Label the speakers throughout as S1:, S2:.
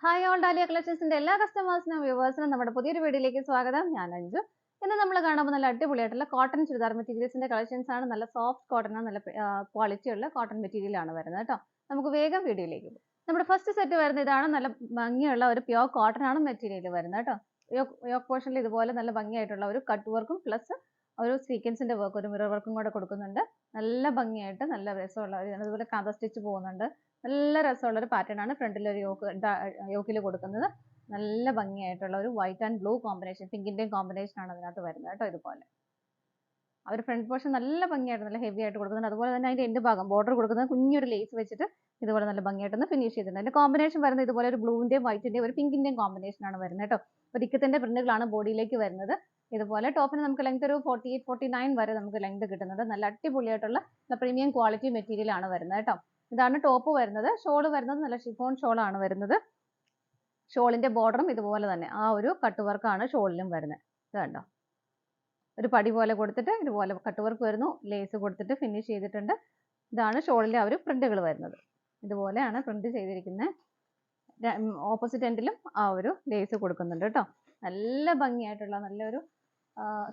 S1: Hi all dahlia കളക്ഷൻസിന്റെ എല്ലാ കസ്റ്റമേഴ്സിനും വ്യൂവേഴ്സിനും നമ്മുടെ പുതിയൊരു വീഡിയോയിലേക്ക് സ്വാഗതം. ഞാൻ അഞ്ജു. ഇന്ന് നമ്മൾ കാണുമ്പോൾ നല്ല അടിപൊളിയായിട്ടുള്ള കോട്ടൺ ചുരിദാർ മെറ്റീരിയൽസിന്റെ കളക്ഷൻസ് ആണ്. നല്ല സോഫ്റ്റ് കോട്ടൺ ആണ്, നല്ല ക്വാളിറ്റി ഉള്ള കോട്ടൺ മെറ്റീരിയൽ ആണ് വരുന്നത് കേട്ടോ. നമുക്ക് വേഗം വീഡിയോയിലേക്ക് പോകും. നമ്മുടെ ഫസ്റ്റ് സെറ്റ് വരുന്ന ഇതാണ്. നല്ല ഭംഗിയുള്ള ഒരു പ്യോർ കോട്ടൺ ആണ് മെറ്റീരിയൽ വരുന്നത് കേട്ടോ. യോക്ക് പോർഷനിൽ ഇതുപോലെ നല്ല ഭംഗിയായിട്ടുള്ള ഒരു കട്ട് വർക്കും പ്ലസ് ഒരു സീക്വൻസിന്റെ വർക്ക്, ഒരു മിറർ വർക്കും കൂടെ കൊടുക്കുന്നുണ്ട്. നല്ല ഭംഗിയായിട്ട് നല്ല രസമുള്ള അതുപോലെ കാന്ത സ്റ്റിച്ച് പോകുന്നുണ്ട്. നല്ല രസമുള്ള ഒരു പാറ്റേൺ ആണ്. ഫ്രണ്ടിൽ ഒരു യോക്കിൽ കൊടുക്കുന്നത്. നല്ല ഭംഗിയായിട്ടുള്ള ഒരു വൈറ്റ് ആൻഡ് ബ്ലൂ കോമ്പിനേഷൻ, പിങ്കിന്റെയും കോമ്പിനേഷൻ ആണ് അതിനകത്ത് വരുന്നത് കേട്ടോ. ഇതുപോലെ അവർ ഫ്രണ്ട് പോർഷൻ നല്ല ഭംഗിയായിട്ട് നല്ല ഹെവി ആയിട്ട് കൊടുക്കുന്നുണ്ട്. അതുപോലെ തന്നെ അതിന്റെ എൻഡ് ഭാഗം ബോർഡർ കൊടുക്കുന്നത് കുഞ്ഞൊരു ലേസ് വെച്ചിട്ട് ഇതുപോലെ നല്ല ഭംഗിയായിട്ടൊന്ന് ഫിനിഷ് ചെയ്തിട്ടുണ്ട്. അതിന്റെ കോമ്പിനേഷൻ വരുന്നത് ഇതുപോലെ ഒരു ബ്ലൂവിന്റെയും വൈറ്റിന്റെയും ഒരു പിങ്കിന്റെയും കോമ്പിനേഷൻ ആണ് വരുന്നത് കേട്ടോ. അപ്പോൾ ഇക്കത്തിന്റെ പ്രിന്റുകളാണ് ബോഡിയിലേക്ക് വരുന്നത്. ഇതുപോലെ ടോപ്പിന് നമുക്ക് ലെങ്ത് ഒരു 48-49 വരെ നമുക്ക് ലെങ്ത് കിട്ടുന്നുണ്ട്. നല്ല അടിപൊളിയായിട്ടുള്ള പ്രീമിയം ക്വാളിറ്റി മെറ്റീരിയൽ ആണ് വരുന്നത് കേട്ടോ. ഇതാണ് ടോപ്പ് വരുന്നത്. ഷോൾ വരുന്നത് നല്ല ഷിഫോൺ ഷോൾ ആണ് വരുന്നത്. ഷോളിന്റെ ബോർഡറും ഇതുപോലെ തന്നെ ആ ഒരു കട്ട് വർക്കാണ് ഷോളിലും വരുന്നത്. ഇത് കണ്ടോ, ഒരു പടി പോലെ കൊടുത്തിട്ട് ഇതുപോലെ കട്ട് വർക്ക് വരുന്നു. ലേസ് കൊടുത്തിട്ട് ഫിനിഷ് ചെയ്തിട്ടുണ്ട്. ഇതാണ് ഷോളിലെ ആ ഒരു പ്രിന്റുകൾ വരുന്നത്. ഇതുപോലെയാണ് പ്രിന്റ് ചെയ്തിരിക്കുന്നത്. ഓപ്പോസിറ്റ് എൻഡിലും ആ ഒരു ലേസ് കൊടുക്കുന്നുണ്ട് കേട്ടോ. നല്ല ഭംഗിയായിട്ടുള്ള നല്ലൊരു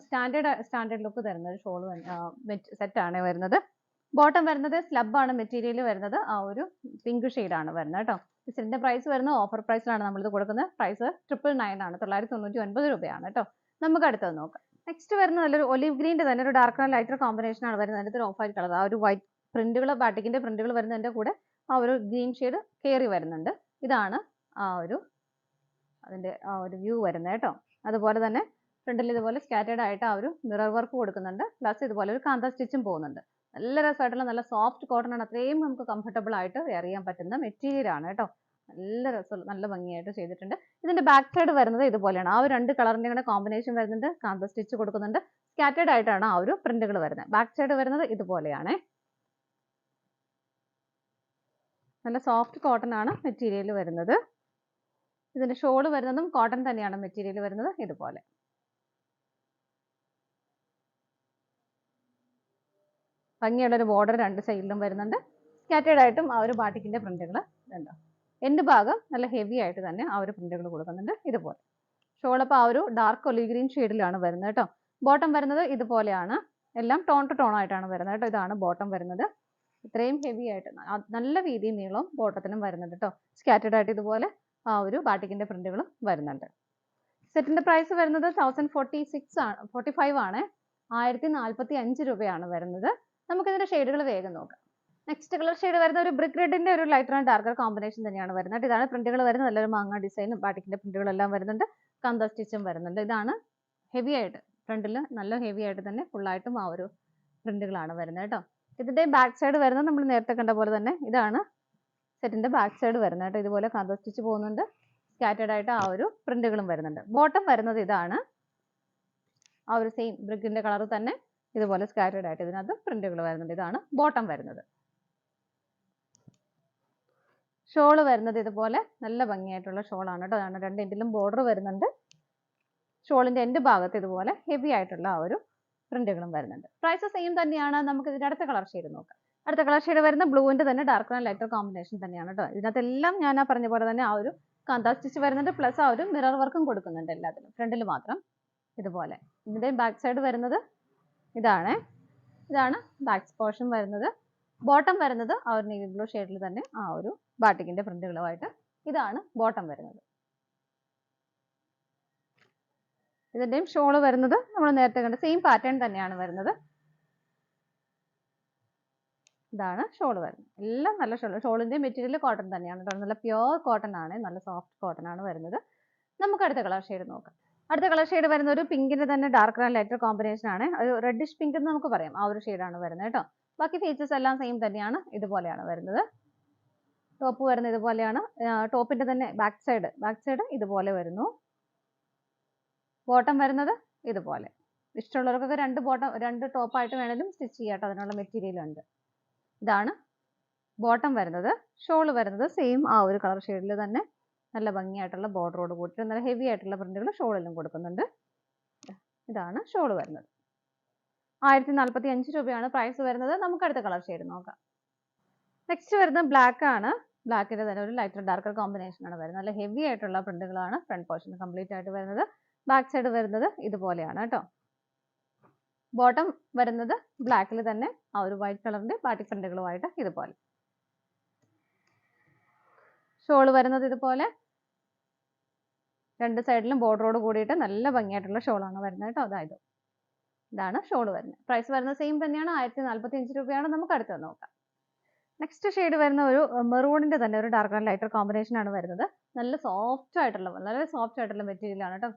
S1: സ്റ്റാൻഡേർഡ് ലുക്ക് തരുന്ന ഒരു ഷോൾ സെറ്റാണ് വരുന്നത്. ബോട്ടം വരുന്നത് സ്ലബ് ആണ് മെറ്റീരിയൽ വരുന്നത്. ആ ഒരു പിങ്ക് ആണ് വരുന്നത് കേട്ടോ. ഇതിന്റെ പ്രൈസ് വരുന്നത് ഓഫർ പ്രൈസിലാണ് നമ്മളിത് കൊടുക്കുന്നത്. പ്രൈസ് 999 ആണ്, 999 രൂപയാണ് കേട്ടോ. നമുക്ക് അടുത്തത് നോക്കാം. നെക്സ്റ്റ് വരുന്നത് നല്ലൊരു ഒലിവ് ഗ്രീൻ്റെ തന്നെ ഒരു ഡാർക്ക് ആൻഡ് ലൈറ്റർ കോമ്പിനേഷൻ ആണ് വരുന്നത്. അതിൻ്റെ ഒരു ഓഫ് വൈറ്റ് കളർ, ആ ഒരു വൈറ്റ് പ്രിന്റുകൾ, ബാറ്റിക്കിന്റെ പ്രിന്റുകൾ വരുന്നതിന്റെ കൂടെ ആ ഒരു ഗ്രീൻ ഷെയ്ഡ് കയറി വരുന്നുണ്ട്. ഇതാണ് ആ ഒരു അതിന്റെ ആ ഒരു വ്യൂ വരുന്നത് കേട്ടോ. അതുപോലെ തന്നെ ഫ്രണ്ടിൽ ഇതുപോലെ സ്കാറ്റേർഡ് ആയിട്ട് ആ ഒരു മിറർ വർക്ക് കൊടുക്കുന്നുണ്ട്. പ്ലസ് ഇതുപോലെ ഒരു കാന്ത സ്റ്റിച്ചും പോകുന്നുണ്ട്. നല്ല രസമായിട്ടുള്ള നല്ല സോഫ്റ്റ് കോട്ടൺ ആണ്. അത്രയും നമുക്ക് കംഫർട്ടബിൾ ആയിട്ട് വെയർ ചെയ്യാൻ പറ്റുന്ന മെറ്റീരിയൽ ആണ് കേട്ടോ. നല്ല രസമുള്ള നല്ല ഭംഗിയായിട്ട് ചെയ്തിട്ടുണ്ട്. ഇതിന്റെ ബാക്ക് സൈഡ് വരുന്നത് ഇതുപോലെയാണ്. ആ ഒരു രണ്ട് കളറിന്റെ കൂടെ കോമ്പിനേഷൻ വരുന്നുണ്ട്. കാന്ത സ്റ്റിച്ച് കൊടുക്കുന്നുണ്ട്. സ്കാറ്റേർഡ് ആയിട്ടാണ് ആ ഒരു പ്രിന്റുകൾ വരുന്നത്. ബാക്ക് സൈഡ് വരുന്നത് ഇതുപോലെയാണ്. നല്ല സോഫ്റ്റ് കോട്ടൺ ആണ് മെറ്റീരിയൽ വരുന്നത്. ഇതിന്റെ ഷോൾ വരുന്നതും കോട്ടൺ തന്നെയാണ് മെറ്റീരിയൽ വരുന്നത്. ഇതുപോലെ ഭംഗിയുള്ള ഒരു ബോർഡർ രണ്ട് സൈഡിലും വരുന്നുണ്ട്. സ്കാറ്റേർഡ് ആയിട്ടും ആ ഒരു ബാട്ടിക്കിന്റെ പ്രിന്റുകൾ ഉണ്ടോ. എൻഡ് ഭാഗം നല്ല ഹെവി ആയിട്ട് തന്നെ ആ ഒരു പ്രിന്റുകൾ കൊടുക്കുന്നുണ്ട്. ഇതുപോലെ ഷോൾ അപ്പോൾ ആ ഒരു ഡാർക്ക് ഒലിവ് ഗ്രീൻ ഷെയ്ഡിലാണ് വരുന്നത് കേട്ടോ. ബോട്ടം വരുന്നത് ഇതുപോലെയാണ്. എല്ലാം ടോൺ ടു ടോൺ ആയിട്ടാണ് വരുന്നത് കേട്ടോ. ഇതാണ് ബോട്ടം വരുന്നത്. ഇത്രയും ഹെവി ആയിട്ട് നല്ല വീതിയും നീളവും ബോട്ടത്തിനും വരുന്നുണ്ട് കേട്ടോ. സ്കാറ്റേർഡ് ആയിട്ട് ഇതുപോലെ ആ ഒരു ബാട്ടിക്കിന്റെ പ്രിന്റുകളും വരുന്നുണ്ട്. സെറ്റിന്റെ പ്രൈസ് വരുന്നത് 1045 ആണ്. 1045 രൂപയാണ് വരുന്നത്. നമുക്കിതിന്റെ ഷെയ്ഡുകൾ വേഗം നോക്കാം. നെക്സ്റ്റ് കളർ ഷെയ്ഡ് വരുന്ന ഒരു ബ്രിക്ക് റെഡിന്റെ ഒരു ലൈറ്റർ ആൻഡ് ഡാർക്കർ കോമ്പിനേഷൻ തന്നെയാണ് വരുന്നത്. ഇതാണ് പ്രിന്റുകൾ വരുന്നത്. നല്ലൊരു മാങ്ങ ഡിസൈനും ബാട്ടിക്കിന്റെ പ്രിന്റുകളെല്ലാം വരുന്നുണ്ട്. കാന്ത സ്റ്റിച്ചും വരുന്നുണ്ട്. ഇതാണ് ഹെവി ആയിട്ട് ഫ്രണ്ടിൽ നല്ല ഹെവി ആയിട്ട് തന്നെ ഫുള്ളായിട്ടും ആ ഒരു പ്രിന്റുകളാണ് വരുന്നത് കേട്ടോ. ഇതിന്റെ ബാക്ക് സൈഡ് വരുന്നത് നമ്മൾ നേരത്തെ കണ്ട പോലെ തന്നെ ഇതാണ് സെറ്റിന്റെ ബാക്ക് സൈഡ് വരുന്നത് കേട്ടോ. ഇതുപോലെ കാന്ത സ്റ്റിച്ച് പോകുന്നുണ്ട്. സ്കാറ്റേർഡ് ആയിട്ട് ആ ഒരു പ്രിന്റുകളും വരുന്നുണ്ട്. ബോട്ടം വരുന്നത് ഇതാണ്. ആ ഒരു സെയിം ബ്രിക്കിന്റെ കളർ തന്നെ ഇതുപോലെ സ്കാറ്റേർഡ് ആയിട്ട് ഇതിനകത്ത് പ്രിന്റുകൾ വരുന്നുണ്ട്. ഇതാണ് ബോട്ടം വരുന്നത്. ഷോള് വരുന്നത് ഇതുപോലെ നല്ല ഭംഗിയായിട്ടുള്ള ഷോളാണ് കേട്ടോ. അതാണ് രണ്ട് എൻഡിലും ബോർഡർ വരുന്നുണ്ട്. ഷോളിന്റെ എൻഡ് ഭാഗത്ത് ഇതുപോലെ ഹെവി ആയിട്ടുള്ള ആ ഒരു പ്രിന്റുകളും വരുന്നുണ്ട്. പ്രൈസ് സെയിം തന്നെയാണ്. നമുക്ക് ഇതിന്റെ അടുത്ത കളർ ഷെയ്ഡ് നോക്കാം. അടുത്ത കളർ ഷെയ്ഡ് വരുന്ന ബ്ലൂവിന്റെ തന്നെ ഡാർക്ക് ആൻഡ് ലൈറ്റർ കോമ്പിനേഷൻ തന്നെയാണ് കേട്ടോ. ഇതിനകത്തെല്ലാം ഞാൻ ആ പറഞ്ഞ പോലെ തന്നെ ആ ഒരു കാന്ത സ്റ്റിച്ച് വരുന്നുണ്ട്. പ്ലസ് ആ ഒരു മിറർ വർക്കും കൊടുക്കുന്നുണ്ട് എല്ലാത്തിലും. ഫ്രണ്ടിൽ മാത്രം ഇതുപോലെ. ഇതിന്റെ ബാക്ക് സൈഡ് വരുന്നത് ഇതാണ് ബാക്ക് പോർഷൻ വരുന്നത്. ബോട്ടം വരുന്നത് ആ ഒരു നേവി ബ്ലൂ ഷെയ്ഡിൽ തന്നെ ആ ഒരു ബാട്ടിക്കിന്റെ പ്രിന്റുകളുമായിട്ട് ഇതാണ് ബോട്ടം വരുന്നത്. ഇതിന്റെയും ഷോള് വരുന്നത് നമ്മൾ നേരത്തെ കണ്ട സെയിം പാറ്റേൺ തന്നെയാണ് വരുന്നത്. ഇതാണ് ഷോള് വരുന്നത്. എല്ലാം നല്ല ഷോളിന്റെ മെറ്റീരിയൽ കോട്ടൺ തന്നെയാണ് കേട്ടോ. നല്ല പ്യോർ കോട്ടൺ ആണ്. നല്ല സോഫ്റ്റ് കോട്ടൺ ആണ് വരുന്നത്. നമുക്ക് അടുത്ത കളർ ഷെയ്ഡ് നോക്കാം. അടുത്ത കളർ ഷെയ്ഡ് വരുന്ന ഒരു പിങ്കിന്റെ തന്നെ ഡാർക്ക് ആൻഡ് ലൈറ്റർ കോമ്പിനേഷൻ ആണ്. ഒരു റെഡിഷ് പിങ്ക് എന്ന് നമുക്ക് പറയാം. ആ ഒരു ഷെയ്ഡാണ് വരുന്നത് കേട്ടോ. ബാക്കി ഫീച്ചേഴ്സ് എല്ലാം സെയിം തന്നെയാണ്. ഇതുപോലെയാണ് വരുന്നത്. ടോപ്പ് വരുന്നത് ഇതുപോലെയാണ്. ടോപ്പിന്റെ തന്നെ ബാക്ക് സൈഡ് ഇതുപോലെ വരുന്നു. ബോട്ടം വരുന്നത് ഇതുപോലെ. ഇഷ്ടമുള്ളവർക്കൊക്കെ രണ്ട് ടോപ്പായിട്ട് വേണമെങ്കിലും സ്റ്റിച്ച് ചെയ്യാം കേട്ടോ. അതിനുള്ള മെറ്റീരിയൽ ഉണ്ട്. ഇതാണ് ബോട്ടം വരുന്നത്. ഷോള് വരുന്നത് സെയിം ആ ഒരു കളർ ഷെയ്ഡിൽ തന്നെ നല്ല ഭംഗിയായിട്ടുള്ള ബോർഡറോട് കൂട്ടിയിട്ട് നല്ല ഹെവി ആയിട്ടുള്ള പ്രിന്റുകൾ ഷോളിലും കൊടുക്കുന്നുണ്ട്. ഇതാണ് ഷോള് വരുന്നത്. 1045 രൂപയാണ് പ്രൈസ് വരുന്നത്. നമുക്ക് അടുത്ത കളർ ഷെയ്ഡ് നോക്കാം. നെക്സ്റ്റ് വരുന്നത് ബ്ലാക്ക് ആണ്. ബ്ലാക്കിന്റെ തന്നെ ഒരു ലൈറ്റർ ഡാർക്കർ കോമ്പിനേഷൻ ആണ് വരുന്നത്. നല്ല ഹെവി ആയിട്ടുള്ള പ്രിന്റുകളാണ് ഫ്രണ്ട് പോർഷൻ കംപ്ലീറ്റ് ആയിട്ട് വരുന്നത്. ബാക്ക് സൈഡ് വരുന്നത് ഇതുപോലെയാണ് കേട്ടോ. ബോട്ടം വരുന്നത് ബ്ലാക്കിൽ തന്നെ ആ ഒരു വൈറ്റ് കളറിന്റെ ബാട്ടിക് പ്രിന്റുകളുമായിട്ട് ഇതുപോലെ. ഷോള് വരുന്നത് ഇതുപോലെ രണ്ട് സൈഡിലും ബോർഡറോട് കൂടിയിട്ട് നല്ല ഭംഗിയായിട്ടുള്ള ഷോളാണ് വരുന്നത് കേട്ടോ. അതായത് ഇതാണ് ഷോള് വരുന്നത്. പ്രൈസ് വരുന്നത് സെയിം തന്നെയാണ്, 1045 രൂപയാണ്. നമുക്ക് അടുത്ത് നോക്കാം. നെക്സ്റ്റ് ഷെയ്ഡ് വരുന്ന ഒരു മെറൂണിന്റെ തന്നെ ഒരു ഡാർക്ക് ആൻഡ് ലൈറ്റർ കോമ്പിനേഷൻ ആണ് വരുന്നത്. നല്ല സോഫ്റ്റ് ആയിട്ടുള്ള മെറ്റീരിയൽ ആണ് കേട്ടോ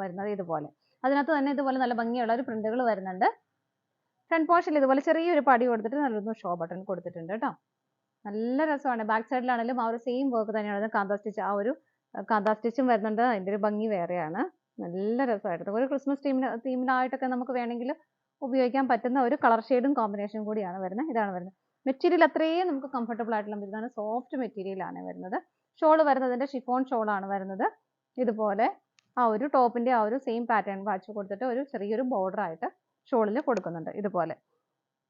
S1: വരുന്നത് ഇതുപോലെ. അതിനകത്ത് തന്നെ ഇതുപോലെ നല്ല ഭംഗിയുള്ള ഒരു പ്രിന്റുകൾ വരുന്നുണ്ട്. ഫ്രണ്ട് പോർഷനിൽ ഇതുപോലെ ചെറിയൊരു പടി കൊടുത്തിട്ട് നല്ലൊരു ഷോ ബട്ടൺ കൊടുത്തിട്ടുണ്ട് കേട്ടോ. നല്ല രസമാണ്. ബാക്ക് സൈഡിലാണെങ്കിലും ആ ഒരു സെയിം വർക്ക് തന്നെയാണ്. കാന്താ സ്റ്റിച്ച്, ആ ഒരു കാന്താ സ്റ്റിച്ചും വരുന്നുണ്ട്. അതിന്റെ ഒരു ഭംഗി വേറെയാണ്. നല്ല രസമായിട്ട് ഒരു ക്രിസ്മസ് തീമിനായിട്ടൊക്കെ നമുക്ക് വേണമെങ്കിൽ ഉപയോഗിക്കാൻ പറ്റുന്ന ഒരു കളർ ഷെയ്ഡും കോമ്പിനേഷനും കൂടിയാണ് വരുന്നത്. ഇതാണ് വരുന്നത്. മെറ്റീരിയൽ അത്രയും നമുക്ക് കംഫർട്ടബിൾ ആയിട്ടുള്ള ഇതാണ്, സോഫ്റ്റ് മെറ്റീരിയൽ ആണ് വരുന്നത്. ഷോൾ വരുന്നതിന്റെ ഷിഫോൺ ഷോൾ ആണ് വരുന്നത്. ഇതുപോലെ ആ ഒരു ടോപ്പിന്റെ ആ ഒരു സെയിം പാറ്റേൺ വാച്ച് കൊടുത്തിട്ട് ഒരു ചെറിയൊരു ബോർഡർ ആയിട്ട് ഷോളിൽ കൊടുക്കുന്നുണ്ട് ഇതുപോലെ.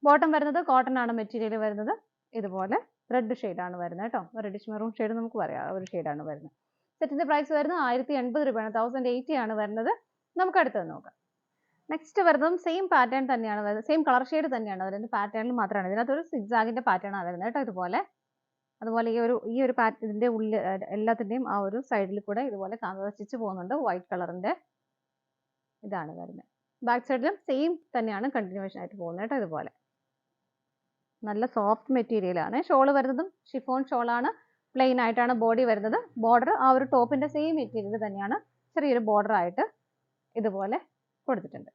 S1: ബോട്ടം വരുന്നത് കോട്ടൺ ആണ് മെറ്റീരിയൽ വരുന്നത്. ഇതുപോലെ റെഡ് ഷെയ്ഡാണ് വരുന്നത് കേട്ടോ. റെഡിഷ് മെറൂൺ ഷെയ്ഡ് നമുക്ക് പറയാം, ഒരു ഷെയ്ഡാണ് വരുന്നത്. സെറ്റിന്റെ പ്രൈസ് വരുന്നത് 1080 രൂപയാണ്, 1080 ആണ് വരുന്നത്. നമുക്ക് അടുത്തത് നോക്കാം. നെക്സ്റ്റ് വരുന്നതും സെയിം പാറ്റേൺ തന്നെയാണ് വരുന്നത്, സെയിം കളർ ഷെയ്ഡ് തന്നെയാണ് വരുന്നത്. പാറ്റേണിൽ മാത്രമാണ് ഇതിനകത്ത് ഒരു സിഗ്സാഗിന്റെ പാറ്റേൺ ആണ് വരുന്നത് കേട്ടോ ഇതുപോലെ. അതുപോലെ ഈ ഒരു ഇതിന്റെ ഉള്ളിൽ എല്ലാത്തിന്റെയും ആ ഒരു സൈഡിൽ കൂടെ ഇതുപോലെ കാന്താ സ്റ്റിച്ച് പോകുന്നുണ്ട്, വൈറ്റ് കളറിന്റെ. ഇതാണ് വരുന്നത്. ബാക്ക് സൈഡിലും സെയിം തന്നെയാണ് കണ്ടിന്യൂവേഷൻ ആയിട്ട് പോകുന്നത് കേട്ടോ ഇതുപോലെ. നല്ല സോഫ്റ്റ് മെറ്റീരിയൽ ആണ്. ഷോൾ വരുന്നതും ഷിഫോൺ ഷോളാണ്. പ്ലെയിൻ ആയിട്ടാണ് ബോഡി വരുന്നത്. ബോർഡർ ആ ഒരു ടോപ്പിന്റെ സെയിം മെറ്റീരിയൽ തന്നെയാണ്, ചെറിയൊരു ബോർഡർ ആയിട്ട് ഇതുപോലെ കൊടുത്തിട്ടുണ്ട്.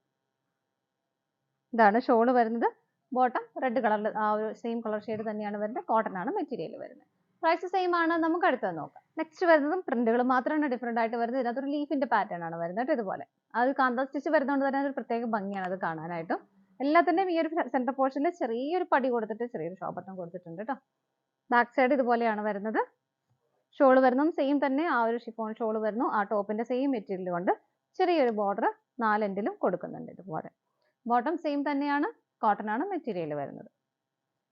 S1: ഇതാണ് ഷോള് വരുന്നത്. ബോട്ടം റെഡ് കളറിൽ ആ ഒരു സെയിം കളർ ഷെയ്ഡ് തന്നെയാണ് വരുന്നത്. കോട്ടൺ ആണ് മെറ്റീരിയൽ വരുന്നത്. പ്രൈസ് സെയിം ആണ്. നമുക്ക് അടുത്തത് നോക്കാം. നെക്സ്റ്റ് വരുന്നതും പ്രിന്റുകൾ മാത്രമാണ് ഡിഫറെന്റ് ആയിട്ട് വരുന്നത്. ഇതിനകത്തൊരു ലീഫിന്റെ പാറ്റേൺ ആണ് വരുന്നത് ഇതുപോലെ. അത് കാന്താ സ്റ്റിച്ച് വരുന്നതുകൊണ്ട് തന്നെ ഒരു പ്രത്യേക ഭംഗിയാണ് അത് കാണാനായിട്ടും. എല്ലാത്തിന്റെയും ഈ ഒരു സെന്റർ പോർഷനിൽ ചെറിയൊരു പടി കൊടുത്തിട്ട് ചെറിയൊരു ഷോ ബട്ടൺ കൊടുത്തിട്ടുണ്ട് കേട്ടോ. ബാക്ക് സൈഡ് ഇതുപോലെയാണ് വരുന്നത്. ഷോള് വരുന്നതും സെയിം തന്നെ, ആ ഒരു ഷിഫോൺ ഷോള് വരുന്നു. ആ ടോപ്പിന്റെ സെയിം മെറ്റീരിയൽ കൊണ്ട് ചെറിയൊരു ബോർഡർ 4 എൻഡിലും കൊടുക്കുന്നുണ്ട് ഇതുപോലെ. ബോട്ടം സെയിം തന്നെയാണ്, കോട്ടൺ ആണ് മെറ്റീരിയൽ വരുന്നത്.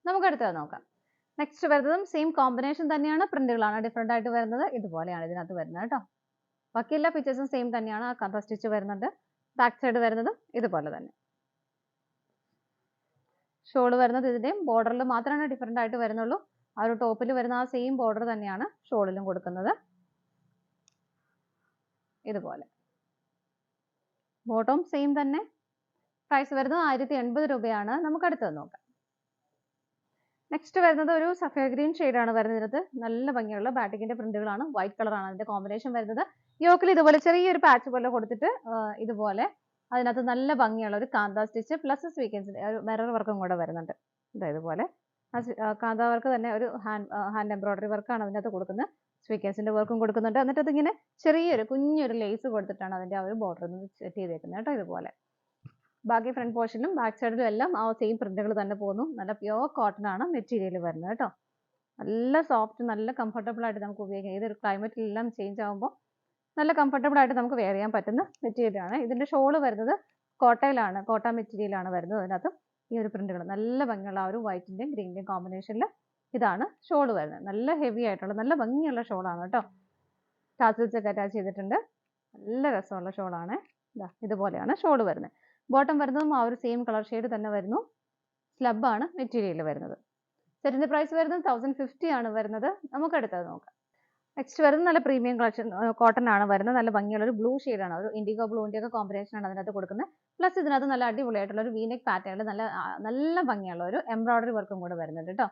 S1: നമുക്ക് അടുത്തത് നോക്കാം. നെക്സ്റ്റ് വരുന്നതും സെയിം കോമ്പിനേഷൻ തന്നെയാണ്, പ്രിന്റുകളാണ് ഡിഫറെന്റ് ആയിട്ട് വരുന്നത്. ഇതുപോലെയാണ് ഇതിനകത്ത് വരുന്നത് കേട്ടോ. ബാക്കി എല്ലാ ഫീച്ചേഴ്സും സെയിം തന്നെയാണ്. ആ കാന്താ സ്റ്റിച്ച് വരുന്നുണ്ട്. ബാക്ക് സൈഡ് വരുന്നതും ഇതുപോലെ തന്നെ. ഷോള് വരുന്നത് ഇതിന്റെയും ബോർഡറിൽ മാത്രമാണ് ഡിഫറെന്റ് ആയിട്ട് വരുന്നുള്ളൂ. ആ ഒരു ടോപ്പിൽ വരുന്ന ആ സെയിം ബോർഡർ തന്നെയാണ് ഷോളിലും കൊടുക്കുന്നത് ഇതുപോലെ. ബോട്ടം സെയിം തന്നെ. പ്രൈസ് വരുന്നത് 1080 രൂപയാണ്. നമുക്ക് അടുത്തത് നോക്കാം. നെക്സ്റ്റ് വരുന്നത് ഒരു സഫയർ ഗ്രീൻ ആണ് വരുന്നത്. ഇതിനകത്ത് നല്ല ഭംഗിയുള്ള ബാറ്റിക്കിന്റെ പ്രിന്റുകളാണ്. വൈറ്റ് കളറാണ് അതിന്റെ കോമ്പിനേഷൻ വരുന്നത്. യോക്കിൽ ഇതുപോലെ ചെറിയൊരു പാച്ച് പോലെ കൊടുത്തിട്ട് ഇതുപോലെ അതിനകത്ത് നല്ല ഭംഗിയുള്ള ഒരു കാന്താ സ്റ്റിച്ച് പ്ലസ് സ്വീക്വൻസിന്റെ ഒരു മിറർ വർക്കും കൂടെ വരുന്നുണ്ട്. ഇതുപോലെ കാന്താ വർക്ക് തന്നെ ഒരു ഹാൻഡ് എംബ്രോയിഡറി വർക്കാണ് അതിനകത്ത് കൊടുക്കുന്നത്. സ്വീക്വൻസിന്റെ വർക്കും കൊടുക്കുന്നുണ്ട്. എന്നിട്ട് അതിങ്ങനെ ചെറിയൊരു കുഞ്ഞൊരു ലേസ് കൊടുത്തിട്ടാണ് അതിന്റെ ആ ഒരു ബോർഡർ സെറ്റ് ചെയ്തേക്കുന്നത് കേട്ടോ ഇതുപോലെ. ബാക്കി ഫ്രണ്ട് പോർഷനിലും ബാക്ക് സൈഡിലും എല്ലാം ആ സെയിം പ്രിന്റുകൾ തന്നെ പോകുന്നു. നല്ല പ്യുവർ കോട്ടൺ ആണ് മെറ്റീരിയൽ വരുന്നത് കേട്ടോ. നല്ല സോഫ്റ്റ്, നല്ല കംഫർട്ടബിൾ ആയിട്ട് നമുക്ക് ഉപയോഗിക്കാം. ഏതൊരു ക്ലൈമറ്റിലെല്ലാം ചേഞ്ച് ആകുമ്പോൾ നല്ല കംഫർട്ടബിൾ ആയിട്ട് നമുക്ക് വെയർ ചെയ്യാൻ പറ്റുന്ന മെറ്റീരിയൽ ആണ്. ഇതിന്റെ ഷോള് വരുന്നത് കോട്ടയിലാണ്, കോട്ട മെറ്റീരിയൽ ആണ് വരുന്നത്. അതിനകത്ത് ഈ ഒരു പ്രിന്റുകൾ നല്ല ഭംഗിയുള്ള ആ ഒരു വൈറ്റിന്റെയും ഗ്രീനിന്റെയും കോമ്പിനേഷനിൽ ഇതാണ് ഷോള് വരുന്നത്. നല്ല ഹെവി ആയിട്ടുള്ള നല്ല ഭംഗിയുള്ള ഷോളാണ് കേട്ടോ. ടാസിൽസ് ഒക്കെ അറ്റാച്ച് ചെയ്തിട്ടുണ്ട്. നല്ല രസമുള്ള ഷോളാണ്. ഇതുപോലെയാണ് ഷോള് വരുന്നത്. ബോട്ടം വരുന്നതും ആ ഒരു സെയിം കളർ ഷെയ്ഡ് തന്നെ വരുന്നു. സ്ലബ് ആണ് മെറ്റീരിയൽ വരുന്നത്. സെറ്റിന്റെ പ്രൈസ് വരുന്നത് 1050 ആണ് വരുന്നത്. നമുക്ക് അടുത്തത് നോക്കാം. നെക്സ്റ്റ് വരുന്നത് നല്ല പ്രീമിയം കളക്ഷൻ കോട്ടൺ ആണ് വരുന്നത്. നല്ല ഭംഗിയുള്ള ഒരു ബ്ലൂ ആണ്, ഒരു ഇൻഡിഗോ ബ്ലൂവിന്റെ ഒക്കെ കോമ്പിനേഷൻ ആണ് അതിനകത്ത് കൊടുക്കുന്നത്. പ്ലസ് ഇതിനകത്ത് നല്ല അടിപൊളിയായിട്ടുള്ള ഒരു വീനെക്ക് പാറ്റേണിൽ നല്ല ഭംഗിയുള്ള ഒരു എംബ്രോയിഡറി വർക്കും കൂടെ വരുന്നുണ്ട് കേട്ടോ.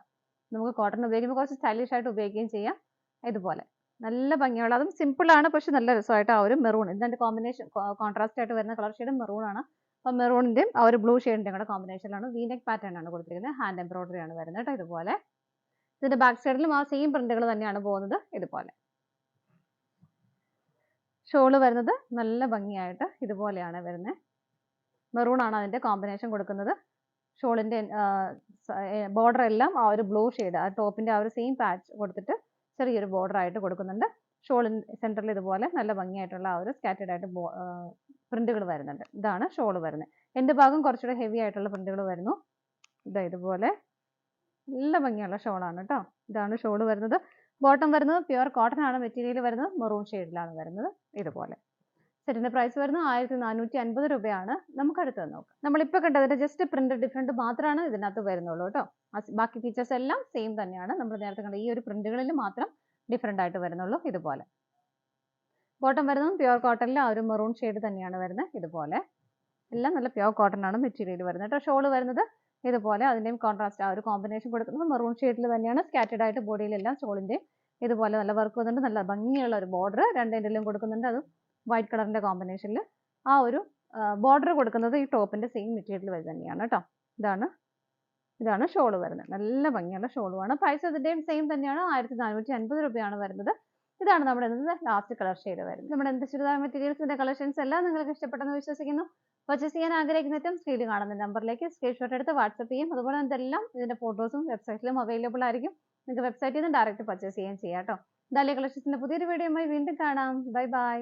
S1: നമുക്ക് കോട്ടൺ ഉപയോഗിക്കുമ്പോൾ കുറച്ച് സ്റ്റൈലിഷ് ആയിട്ട് ഉപയോഗിക്കുകയും ചെയ്യാം. ഇതുപോലെ നല്ല ഭംഗിയുള്ള, അതും സിമ്പിൾ ആണ് പക്ഷെ നല്ല രസമായിട്ട് ആ ഒരു മെറൂൺ ഇതിന്റെ കോമ്പിനേഷൻ കോൺട്രാസ്റ്റ് ആയിട്ട് വരുന്ന കളർ ഷെയ്ഡ് മെറൂൺ ആണ്. അപ്പോൾ മെറൂണിന്റെയും ആ ഒരു ബ്ലൂ ഷെയ്ഡിന്റെയും കൂടെ കോമ്പിനേഷനിലാണ് വീനെക്ക് പാറ്റേൺ ആണ് കൊടുത്തിരിക്കുന്നത്. ഹാൻഡ് എംബ്രോയിഡറി ആണ് വരുന്നത് കേട്ടോ ഇതുപോലെ. ഇതിന്റെ ബാക്ക് സൈഡിലും ആ സെയിം പ്രിന്റുകൾ തന്നെയാണ് പോകുന്നത് ഇതുപോലെ. ഷോള് വരുന്നത് നല്ല ഭംഗിയായിട്ട് ഇതുപോലെയാണ് വരുന്നത്. മെറൂൺ ആണ് അതിന്റെ കോമ്പിനേഷൻ കൊടുക്കുന്നത്. ഷോളിന്റെ ബോർഡർ എല്ലാം ആ ഒരു ബ്ലൂ ഷെയ്ഡ്, ആ ടോപ്പിന്റെ ആ ഒരു സെയിം പാച്ച് കൊടുത്തിട്ട് ചെറിയൊരു ബോർഡർ ആയിട്ട് കൊടുക്കുന്നുണ്ട്. ഷോളിന്റെ സെന്ററിൽ ഇതുപോലെ നല്ല ഭംഗിയായിട്ടുള്ള ആ ഒരു സ്കാറ്റേഡ് ആയിട്ട് പ്രിന്റുകൾ വരുന്നുണ്ട്. ഇതാണ് ഷോള് വരുന്നത്. എന്റെ ഭാഗം കുറച്ചുകൂടെ ഹെവി ആയിട്ടുള്ള പ്രിന്റുകൾ വരുന്നു. ഇതുപോലെ നല്ല ഭംഗിയുള്ള ഷോളാണ് കേട്ടോ. ഇതാണ് ഷോള് വരുന്നത്. ബോട്ടം വരുന്നത് പ്യുവർ കോട്ടൺ ആണ്. മെറ്റീരിയൽ വരുന്നത് മെറൂൺ ഷെയ്ഡിലാണ് വരുന്നത്. ഇതുപോലെ സെറ്റിന്റെ പ്രൈസ് വരുന്നത് 1450 രൂപയാണ്. നമുക്ക് അടുത്ത് നോക്കാം. നമ്മളിപ്പോൾ കണ്ടതിന്റെ ജസ്റ്റ് പ്രിന്റ് ഡിഫറെന്റ് മാത്രമാണ് ഇതിനകത്ത് വരുന്നുള്ളൂ കേട്ടോ. ബാക്കി ഫീച്ചേഴ്സ് എല്ലാം സെയിം തന്നെയാണ്. നമ്മൾ നേരത്തെ കണ്ട ഈ ഒരു പ്രിന്റുകളിൽ മാത്രം ഡിഫറെന്റ് ആയിട്ട് വരുന്നുള്ളൂ. ഇതുപോലെ ബോട്ടം വരുന്നത് പ്യുവർ കോട്ടണിൽ ആ ഒരു മെറൂൺ ഷെയ്ഡ് തന്നെയാണ് വരുന്നത്. ഇതുപോലെ എല്ലാം നല്ല പ്യുവർ കോട്ടൺ ആണ് മെറ്റീരിയൽ വരുന്നത് കേട്ടോ. ഷോള് വരുന്നത് ഇതുപോലെ അതിന്റെയും കോൺട്രാസ്റ്റ് ആ ഒരു കോമ്പിനേഷൻ കൊടുക്കുന്നത് മെറൂൺ ഷെയ്ഡിൽ തന്നെയാണ്. സ്കാറ്റേഡ് ആയിട്ട് ബോഡിയിലെല്ലാം ഷോളിന്റെ ഇതുപോലെ നല്ല വർക്ക് വന്നിട്ട് നല്ല ഭംഗിയുള്ള ഒരു ബോർഡർ രണ്ടിലും കൊടുക്കുന്നുണ്ട്. അത് വൈറ്റ് കളറിന്റെ കോമ്പിനേഷനിൽ ആ ഒരു ബോർഡർ കൊടുക്കുന്നത് ഈ ടോപ്പിന്റെ സെയിം മെറ്റീരിയൽ വരെ തന്നെയാണ് കേട്ടോ. ഇതാണ് ഷോള് വരുന്നത്. നല്ല ഭംഗിയുള്ള ഷോളുമാണ്. പ്രൈസ് ഇതിന്റെയും സെയിം തന്നെയാണ്. 1450 രൂപയാണ് വരുന്നത്. ഇതാണ് നമ്മുടെ ലാസ്റ്റ് കളർ ഷെയ്ഡ് വരുന്നത്. നമ്മുടെ ചുരിദാർ മെറ്റീരിയൽസിന്റെ കളക്ഷൻസ് എല്ലാം നിങ്ങൾക്ക് ഇഷ്ടപ്പെട്ടെന്ന് വിശ്വസിക്കുന്നു. പർച്ചേസ് ചെയ്യാൻ ആഗ്രഹിക്കുന്നതും സ്ക്രീനിൽ കാണുന്ന നമ്പറിലേക്ക് സ്ക്രീൻഷോട്ട് എടുത്ത് വാട്സപ്പ് ചെയ്യും. അതുപോലെ ഇതെല്ലാം ഇതിന്റെ ഫോട്ടോസും വെബ്സൈറ്റിലും അവൈലബിൾ ആയിരിക്കും. നിങ്ങൾക്ക് വെബ്സൈറ്റിൽ നിന്ന് ഡയറക്റ്റ് പർച്ചേസ് ചെയ്യാൻ ചെയ്യാം കേട്ടോ. ഡാലിയ കളക്ഷൻസിന്റെ പുതിയൊരു വീഡിയോയുമായി വീണ്ടും കാണാം. Bye bye.